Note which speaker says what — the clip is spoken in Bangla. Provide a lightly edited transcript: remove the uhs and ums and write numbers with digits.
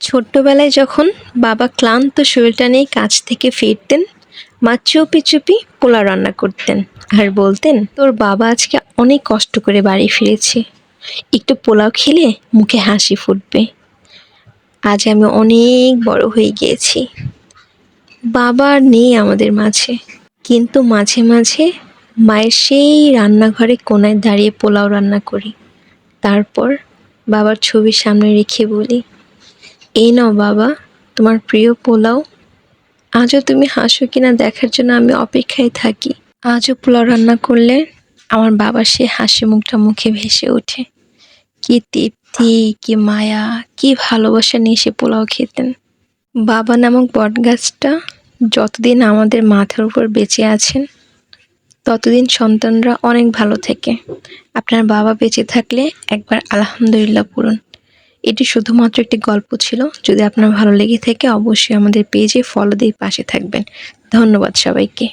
Speaker 1: ছোট্টবেলায় যখন বাবা ক্লান্ত শরীরটা নিয়ে কাজ থেকে ফিরতেন, মা চুপি চুপি পোলাও রান্না করতেন আর বলতেন, তোর বাবা আজকে অনেক কষ্ট করে বাড়ি ফিরেছে, একটু পোলাও খেলে মুখে হাসি ফুটবে। আজ আমি অনেক বড় হয়ে গিয়েছি, বাবা আর নেই আমাদের মাঝে, কিন্তু মাঝে মাঝে মায়ের সেই রান্নাঘরে কোনায় দাঁড়িয়ে পোলাও রান্না করি। তারপর বাবার ছবির সামনে রেখে বলি, এই নাও বাবা, তোমার প্রিয় পোলাও। আজও তুমি হাসো কিনা দেখার জন্য আমি অপেক্ষায় থাকি। আজও পোলাও রান্না করলে আমার বাবার সেই হাসি মুখটা মুখে ভেসে ওঠে। কি তৃপ্তি, কি মায়া, কি ভালোবাসা নিয়ে সে পোলাও খেতেন। বাবা নামক বটগাছটা যতদিন আমাদের মাথার উপর বেঁচে আছেন, ততদিন সন্তানরা অনেক ভালো থাকে। আপনার বাবা বেঁচে থাকলে একবার আলহামদুলিল্লাহ পড়ুন। এটি শুধুমাত্র একটি গল্প ছিল। যদি আপনার ভালো লেগে থাকে অবশ্যই আমাদের পেজে ফলো দিয়ে পাশে থাকবেন। ধন্যবাদ সবাইকে।